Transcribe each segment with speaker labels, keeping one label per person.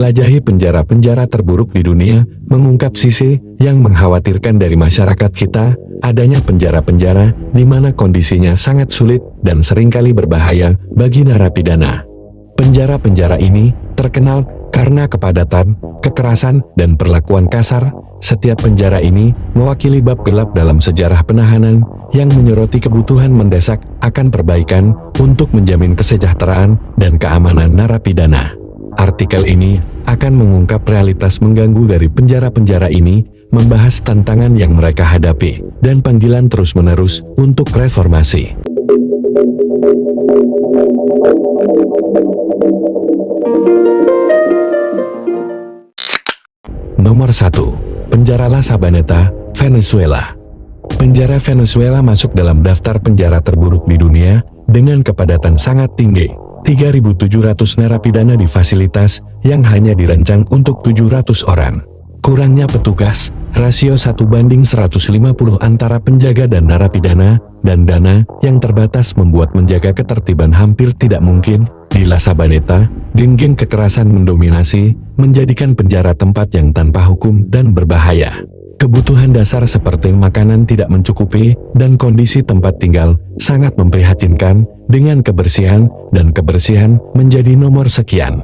Speaker 1: Jelajahi penjara-penjara terburuk di dunia, mengungkap sisi yang mengkhawatirkan dari masyarakat kita, adanya penjara-penjara di mana kondisinya sangat sulit dan seringkali berbahaya bagi narapidana. Penjara-penjara ini terkenal karena kepadatan, kekerasan, dan perlakuan kasar. Setiap penjara ini mewakili bab gelap dalam sejarah penahanan yang menyoroti kebutuhan mendesak akan perbaikan untuk menjamin kesejahteraan dan keamanan narapidana. Artikel ini akan mengungkap realitas mengganggu dari penjara-penjara ini, membahas tantangan yang mereka hadapi, dan panggilan terus-menerus untuk reformasi. Nomor 1. Penjara La Sabaneta, Venezuela. Penjara Venezuela masuk dalam daftar penjara terburuk di dunia, dengan kepadatan sangat tinggi. 3.700 narapidana di fasilitas yang hanya dirancang untuk 700 orang. Kurangnya petugas, rasio 1:150 antara penjaga dan narapidana, dan dana yang terbatas membuat menjaga ketertiban hampir tidak mungkin. Di La Sabaneta, geng-geng kekerasan mendominasi, menjadikan penjara tempat yang tanpa hukum dan berbahaya. Kebutuhan dasar seperti makanan tidak mencukupi, dan kondisi tempat tinggal sangat memprihatinkan, dengan kebersihan menjadi nomor sekian.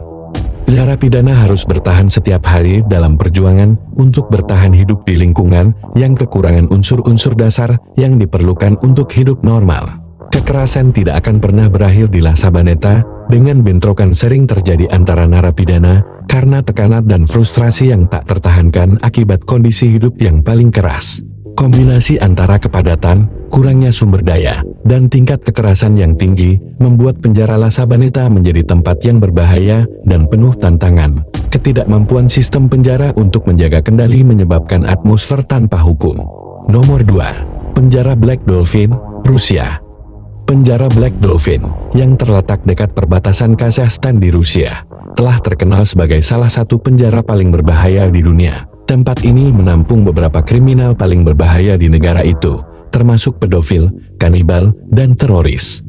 Speaker 1: Narapidana harus bertahan setiap hari dalam perjuangan untuk bertahan hidup di lingkungan yang kekurangan unsur-unsur dasar yang diperlukan untuk hidup normal. Kekerasan tidak akan pernah berakhir di La Sabaneta, dengan bentrokan sering terjadi antara narapidana karena tekanan dan frustrasi yang tak tertahankan akibat kondisi hidup yang paling keras. Kombinasi antara kepadatan, kurangnya sumber daya, dan tingkat kekerasan yang tinggi membuat penjara La Sabaneta menjadi tempat yang berbahaya dan penuh tantangan. Ketidakmampuan sistem penjara untuk menjaga kendali menyebabkan atmosfer tanpa hukum. Nomor 2. Penjara Black Dolphin, Rusia. Penjara Black Dolphin, yang terletak dekat perbatasan Kazakhstan di Rusia, telah terkenal sebagai salah satu penjara paling berbahaya di dunia. Tempat ini menampung beberapa kriminal paling berbahaya di negara itu, termasuk pedofil, kanibal, dan teroris.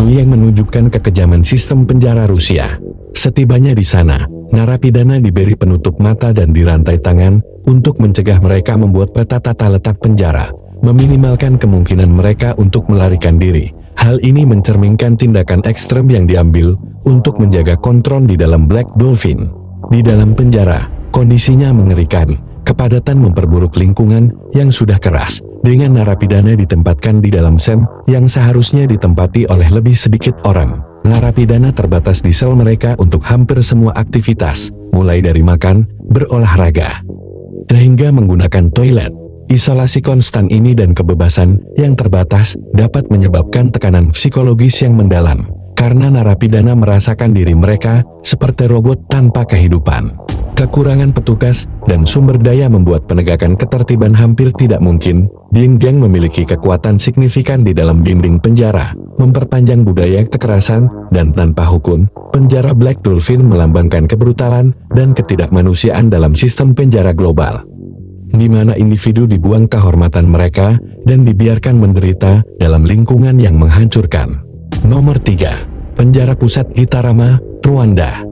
Speaker 1: Yang menunjukkan kekejaman sistem penjara Rusia. Setibanya di sana, narapidana diberi penutup mata dan dirantai tangan untuk mencegah mereka membuat peta tata letak penjara, meminimalkan kemungkinan mereka untuk melarikan diri. Hal ini mencerminkan tindakan ekstrem yang diambil untuk menjaga kontrol di dalam Black Dolphin. Di dalam penjara, kondisinya mengerikan. Kepadatan memperburuk lingkungan yang sudah keras, dengan narapidana ditempatkan di dalam sel yang seharusnya ditempati oleh lebih sedikit orang. Narapidana terbatas di sel mereka untuk hampir semua aktivitas, mulai dari makan, berolahraga, hingga menggunakan toilet. Isolasi konstan ini dan kebebasan yang terbatas dapat menyebabkan tekanan psikologis yang mendalam, karena narapidana merasakan diri mereka seperti robot tanpa kehidupan. Kekurangan petugas dan sumber daya membuat penegakan ketertiban hampir tidak mungkin. Geng-geng memiliki kekuatan signifikan di dalam dinding penjara, memperpanjang budaya kekerasan dan tanpa hukum. Penjara Black Dolphin melambangkan kebrutalan dan ketidakmanusiaan dalam sistem penjara global, di mana individu dibuang kehormatan mereka dan dibiarkan menderita dalam lingkungan yang menghancurkan. Nomor 3. Penjara Pusat Gitarama, Rwanda.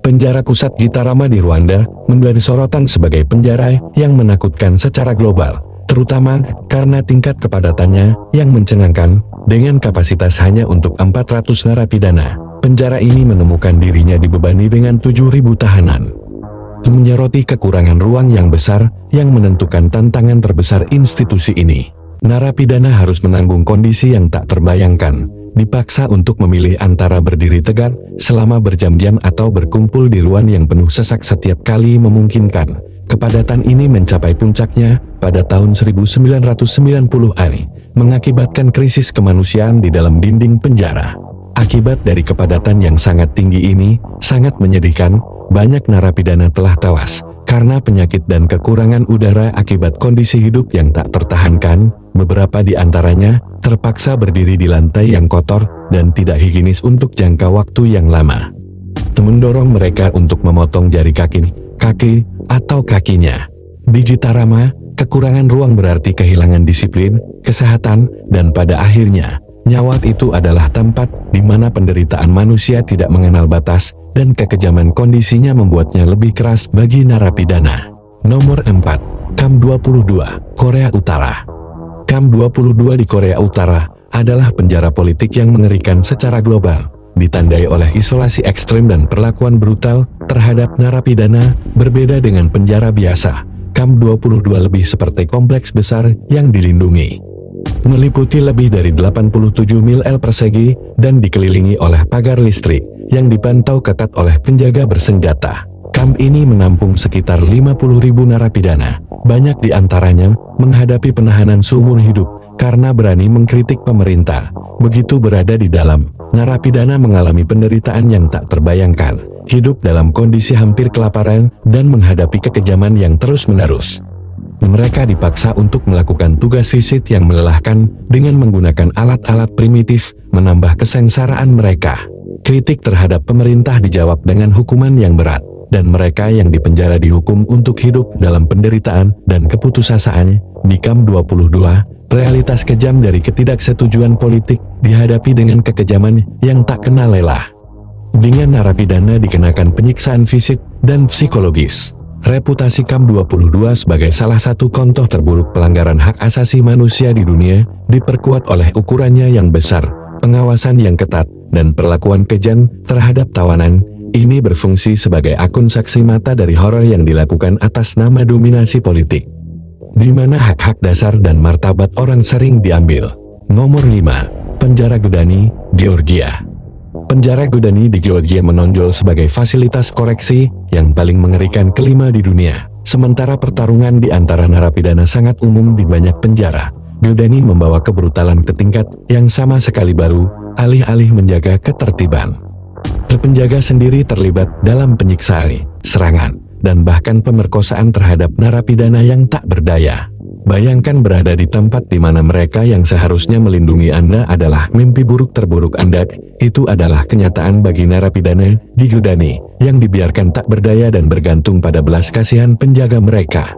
Speaker 1: Penjara Pusat Gitarama di Rwanda menjadi sorotan sebagai penjara yang menakutkan secara global, terutama karena tingkat kepadatannya yang mencengangkan. Dengan kapasitas hanya untuk 400 narapidana, penjara ini menemukan dirinya dibebani dengan 7.000 tahanan, menyoroti kekurangan ruang yang besar yang menentukan tantangan terbesar institusi ini. Narapidana harus menanggung kondisi yang tak terbayangkan, dipaksa untuk memilih antara berdiri tegak selama berjam-jam atau berkumpul di ruang yang penuh sesak setiap kali memungkinkan. Kepadatan ini mencapai puncaknya pada tahun 1990-an, mengakibatkan krisis kemanusiaan di dalam dinding penjara. Akibat dari kepadatan yang sangat tinggi ini, sangat menyedihkan. Banyak narapidana telah tewas karena penyakit dan kekurangan udara akibat kondisi hidup yang tak tertahankan. Beberapa di antaranya terpaksa berdiri di lantai yang kotor dan tidak higienis untuk jangka waktu yang lama, mendorong mereka untuk memotong jari kaki atau kakinya. Di Gitarama, kekurangan ruang berarti kehilangan disiplin, kesehatan, dan pada akhirnya, nyawa itu adalah tempat di mana penderitaan manusia tidak mengenal batas. dan kekejaman kondisinya membuatnya lebih keras bagi narapidana. Nomor 4. Camp 22, Korea Utara. Camp 22 di Korea Utara adalah penjara politik yang mengerikan secara global, ditandai oleh isolasi ekstrem dan perlakuan brutal terhadap narapidana. Berbeda dengan penjara biasa, Camp 22 lebih seperti kompleks besar yang dilindungi. Meliputi lebih dari 87 mil persegi dan dikelilingi oleh pagar listrik yang dipantau ketat oleh penjaga bersenjata. Kamp ini menampung sekitar 50.000 narapidana. Banyak di antaranya menghadapi penahanan seumur hidup karena berani mengkritik pemerintah. Begitu berada di dalam, narapidana mengalami penderitaan yang tak terbayangkan, hidup dalam kondisi hampir kelaparan dan menghadapi kekejaman yang terus-menerus. Mereka dipaksa untuk melakukan tugas fisik yang melelahkan dengan menggunakan alat-alat primitif, menambah kesengsaraan mereka. Kritik terhadap pemerintah dijawab dengan hukuman yang berat, dan mereka yang dipenjara dihukum untuk hidup dalam penderitaan dan keputusasaan. Di Camp 22, realitas kejam dari ketidaksetujuan politik dihadapi dengan kekejaman yang tak kenal lelah. Dengan narapidana dikenakan penyiksaan fisik dan psikologis. Reputasi Camp 22 sebagai salah satu contoh terburuk pelanggaran hak asasi manusia di dunia diperkuat oleh ukurannya yang besar, pengawasan yang ketat, dan perlakuan kejam terhadap tawanan. Ini berfungsi sebagai akun saksi mata dari horor yang dilakukan atas nama dominasi politik, di mana hak-hak dasar dan martabat orang sering diambil. Nomor 5. Penjara Godani, Georgia. Penjara Godani di Georgia menonjol sebagai fasilitas koreksi yang paling mengerikan kelima di dunia. Sementara pertarungan di antara narapidana sangat umum di banyak penjara, Godani membawa kebrutalan ke tingkat yang sama sekali baru, alih-alih menjaga ketertiban. Penjaga sendiri terlibat dalam penyiksaan, serangan, dan bahkan pemerkosaan terhadap narapidana yang tak berdaya. Bayangkan berada di tempat di mana mereka yang seharusnya melindungi Anda adalah mimpi buruk terburuk Anda. Itu adalah kenyataan bagi narapidana di Godani yang dibiarkan tak berdaya dan bergantung pada belas kasihan penjaga mereka.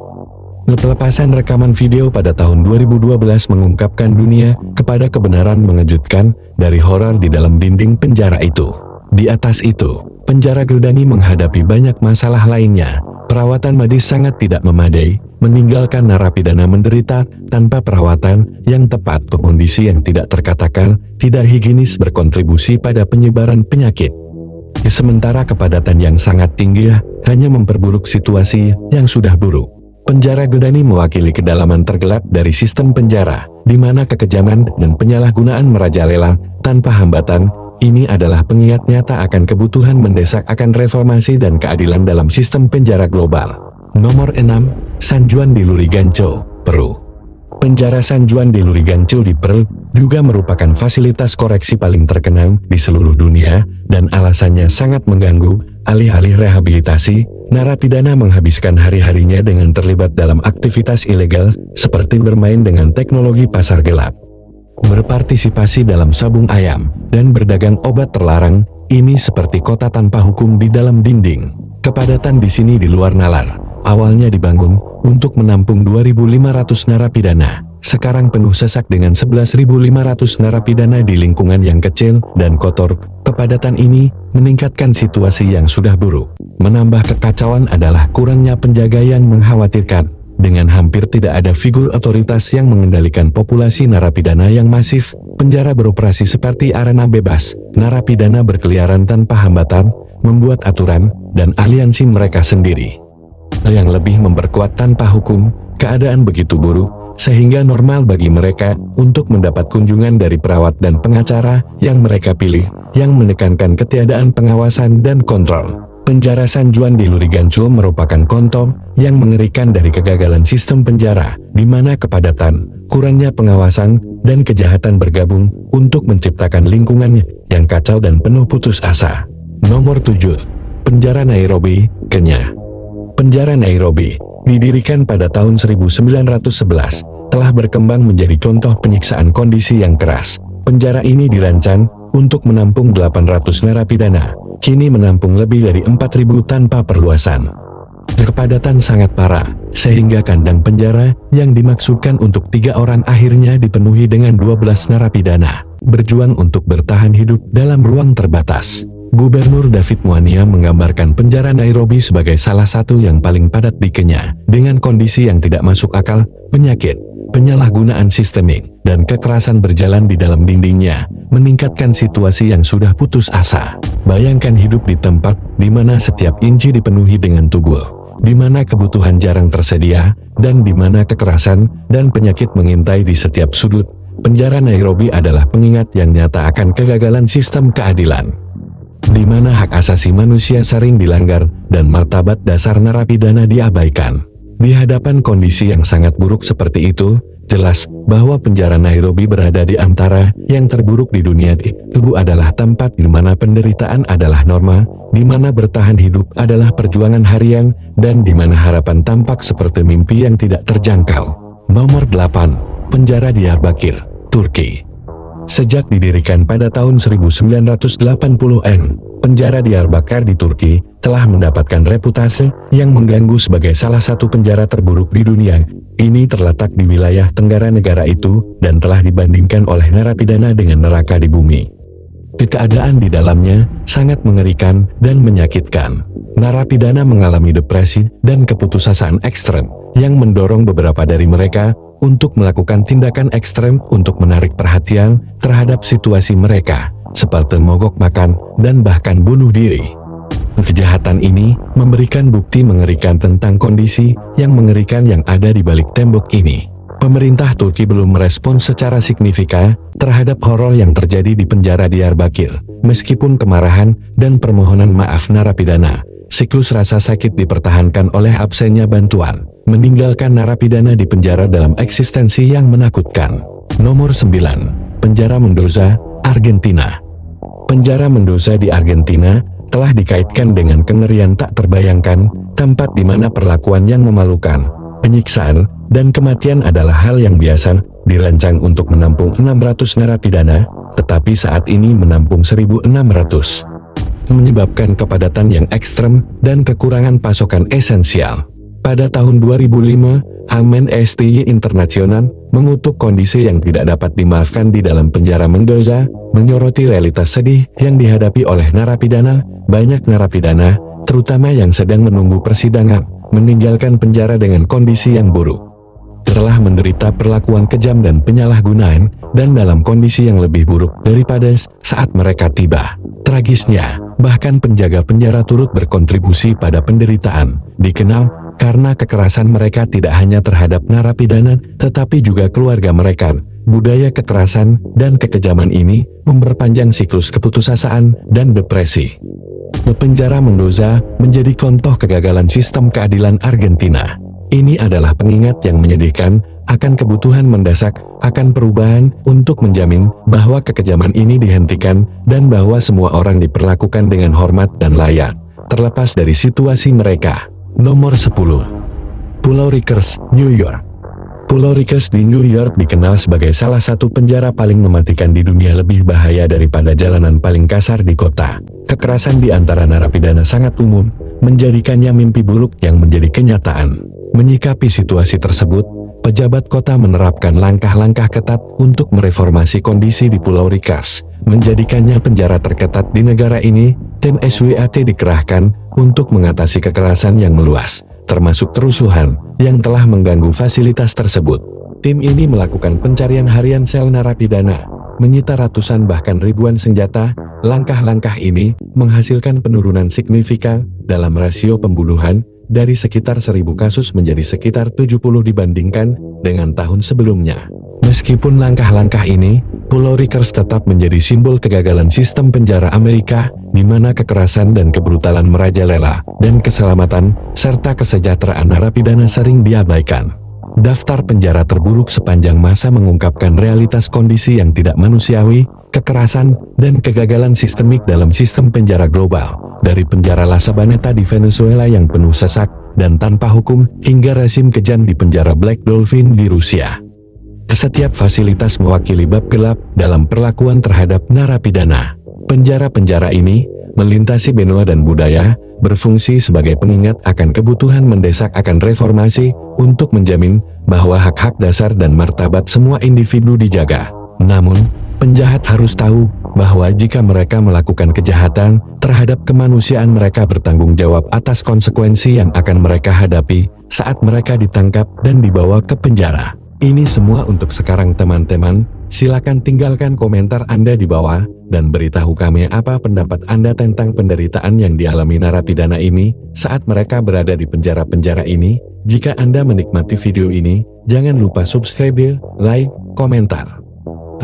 Speaker 1: Pelepasan rekaman video pada tahun 2012 mengungkapkan dunia kepada kebenaran mengejutkan dari horor di dalam dinding penjara itu. Di atas itu, penjara Godani menghadapi banyak masalah lainnya. Perawatan medis sangat tidak memadai, meninggalkan narapidana menderita tanpa perawatan yang tepat. Kondisi yang tidak terkatakan, tidak higienis berkontribusi pada penyebaran penyakit. Sementara kepadatan yang sangat tinggi hanya memperburuk situasi yang sudah buruk. Penjara Godani mewakili kedalaman tergelap dari sistem penjara, di mana kekejaman dan penyalahgunaan merajalela tanpa hambatan. Ini adalah pengingat nyata akan kebutuhan mendesak akan reformasi dan keadilan dalam sistem penjara global. Nomor 6. San Juan di Lurigancho, Peru. Penjara San Juan di Lurigancho di Peru juga merupakan fasilitas koreksi paling terkenal di seluruh dunia, dan alasannya sangat mengganggu. Alih-alih rehabilitasi, narapidana menghabiskan hari-harinya dengan terlibat dalam aktivitas ilegal seperti bermain dengan teknologi pasar gelap, berpartisipasi dalam sabung ayam, dan berdagang obat terlarang. Ini seperti kota tanpa hukum di dalam dinding. Kepadatan di sini di luar nalar. Awalnya dibangun untuk menampung 2.500 narapidana. Sekarang penuh sesak dengan 11.500 narapidana di lingkungan yang kecil dan kotor. Kepadatan ini meningkatkan situasi yang sudah buruk. Menambah kekacauan adalah kurangnya penjaga yang mengkhawatirkan. Dengan hampir tidak ada figur otoritas yang mengendalikan populasi narapidana yang masif, penjara beroperasi seperti arena bebas. Narapidana berkeliaran tanpa hambatan, membuat aturan dan aliansi mereka sendiri, yang lebih memperkuat tanpa hukum. Keadaan begitu buruk, sehingga normal bagi mereka untuk mendapat kunjungan dari perawat dan pengacara yang mereka pilih, yang menekankan ketiadaan pengawasan dan kontrol. Penjara San Juan di Lurigancho merupakan contoh yang mengerikan dari kegagalan sistem penjara, di mana kepadatan, kurangnya pengawasan, dan kejahatan bergabung untuk menciptakan lingkungan yang kacau dan penuh putus asa. Nomor 7. Penjara Nairobi, Kenya. Penjara Nairobi, didirikan pada tahun 1911, telah berkembang menjadi contoh penyiksaan kondisi yang keras. Penjara ini dirancang untuk menampung 800 narapidana, kini menampung lebih dari 4.000 tanpa perluasan. Kepadatan sangat parah, sehingga kandang penjara yang dimaksudkan untuk 3 orang akhirnya dipenuhi dengan 12 narapidana, berjuang untuk bertahan hidup dalam ruang terbatas. Gubernur David Muania menggambarkan penjara Nairobi sebagai salah satu yang paling padat di Kenya, dengan kondisi yang tidak masuk akal, penyakit, penyalahgunaan sistemik, dan kekerasan berjalan di dalam dindingnya, meningkatkan situasi yang sudah putus asa. Bayangkan hidup di tempat di mana setiap inci dipenuhi dengan tubuh, di mana kebutuhan jarang tersedia, dan di mana kekerasan dan penyakit mengintai di setiap sudut. Penjara Nairobi adalah pengingat yang nyata akan kegagalan sistem keadilan, di mana hak asasi manusia sering dilanggar dan martabat dasar narapidana diabaikan. Di hadapan kondisi yang sangat buruk seperti itu, jelas bahwa penjara Nairobi berada di antara yang terburuk di dunia. Itu adalah tempat di mana penderitaan adalah norma, di mana bertahan hidup adalah perjuangan harian, dan di mana harapan tampak seperti mimpi yang tidak terjangkau. Nomor 8. Penjara Diyarbakir, Turki. Sejak didirikan pada tahun 1980-an, penjara Diyarbakir di Turki telah mendapatkan reputasi yang mengganggu sebagai salah satu penjara terburuk di dunia. Ini terletak di wilayah tenggara negara itu dan telah dibandingkan oleh narapidana dengan neraka di bumi. Keadaan di dalamnya sangat mengerikan dan menyakitkan. Narapidana mengalami depresi dan keputusasaan ekstrem yang mendorong beberapa dari mereka untuk melakukan tindakan ekstrem untuk menarik perhatian terhadap situasi mereka, seperti mogok makan dan bahkan bunuh diri. Kejahatan ini memberikan bukti mengerikan tentang kondisi yang mengerikan yang ada di balik tembok ini. Pemerintah Turki belum merespons secara signifikan terhadap horor yang terjadi di penjara Diyarbakir. Meskipun kemarahan dan permohonan maaf narapidana, siklus rasa sakit dipertahankan oleh absennya bantuan, meninggalkan narapidana di penjara dalam eksistensi yang menakutkan. Nomor 9. Penjara Mendoza, Argentina. Penjara Mendoza di Argentina telah dikaitkan dengan kengerian tak terbayangkan, tempat di mana perlakuan yang memalukan, penyiksaan, dan kematian adalah hal yang biasa. Dirancang untuk menampung 600 narapidana, tetapi saat ini menampung 1.600. Menyebabkan kepadatan yang ekstrem dan kekurangan pasokan esensial. Pada tahun 2005, Amnesty International mengutuk kondisi yang tidak dapat dimaafkan di dalam penjara Mendoza, menyoroti realitas sedih yang dihadapi oleh narapidana. Banyak narapidana, terutama yang sedang menunggu persidangan, meninggalkan penjara dengan kondisi yang buruk. Telah menderita perlakuan kejam dan penyalahgunaan, dan dalam kondisi yang lebih buruk daripada saat mereka tiba. Tragisnya, bahkan penjaga penjara turut berkontribusi pada penderitaan. Dikenal karena kekerasan mereka tidak hanya terhadap narapidana, tetapi juga keluarga mereka. Budaya kekerasan dan kekejaman ini memperpanjang siklus keputusasaan dan depresi. Penjara Mendoza menjadi contoh kegagalan sistem keadilan Argentina. Ini adalah pengingat yang menyedihkan akan kebutuhan mendesak akan perubahan untuk menjamin bahwa kekejaman ini dihentikan dan bahwa semua orang diperlakukan dengan hormat dan layak, terlepas dari situasi mereka. Nomor 10. Pulau Rikers, New York. Pulau Rikers di New York dikenal sebagai salah satu penjara paling mematikan di dunia, lebih bahaya daripada jalanan paling kasar di kota. Kekerasan di antara narapidana sangat umum, menjadikannya mimpi buruk yang menjadi kenyataan. Menyikapi situasi tersebut, pejabat kota menerapkan langkah-langkah ketat untuk mereformasi kondisi di Pulau Rikers, menjadikannya penjara terketat di negara ini. Tim SWAT dikerahkan untuk mengatasi kekerasan yang meluas, termasuk kerusuhan yang telah mengganggu fasilitas tersebut. Tim ini melakukan pencarian harian sel narapidana, menyita ratusan bahkan ribuan senjata. Langkah-langkah ini menghasilkan penurunan signifikan dalam rasio pembunuhan, dari sekitar 1.000 kasus menjadi sekitar 70 dibandingkan dengan tahun sebelumnya. Meskipun langkah-langkah ini, Pulau Rikers tetap menjadi simbol kegagalan sistem penjara Amerika, di mana kekerasan dan kebrutalan merajalela, dan keselamatan serta kesejahteraan narapidana sering diabaikan. Daftar penjara terburuk sepanjang masa mengungkapkan realitas kondisi yang tidak manusiawi, kekerasan, dan kegagalan sistemik dalam sistem penjara global. Dari penjara La Sabaneta di Venezuela yang penuh sesak dan tanpa hukum, hingga rezim kejam di penjara Black Dolphin di Rusia. Setiap fasilitas mewakili bab gelap dalam perlakuan terhadap narapidana. Penjara-penjara ini melintasi benua dan budaya, berfungsi sebagai pengingat akan kebutuhan mendesak akan reformasi untuk menjamin bahwa hak-hak dasar dan martabat semua individu dijaga. Namun, Penjahat harus tahu bahwa jika mereka melakukan kejahatan terhadap kemanusiaan, mereka bertanggung jawab atas konsekuensi yang akan mereka hadapi saat mereka ditangkap dan dibawa ke penjara. Ini semua untuk sekarang teman-teman. Silakan tinggalkan komentar Anda di bawah dan beritahu kami apa pendapat Anda tentang penderitaan yang dialami narapidana ini saat mereka berada di penjara-penjara ini. Jika Anda menikmati video ini, jangan lupa subscribe, like, komentar,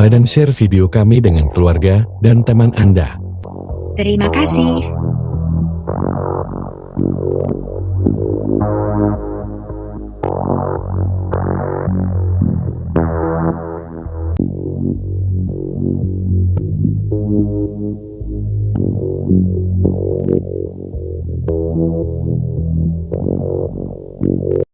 Speaker 1: dan share video kami dengan keluarga dan teman Anda.
Speaker 2: Terima kasih.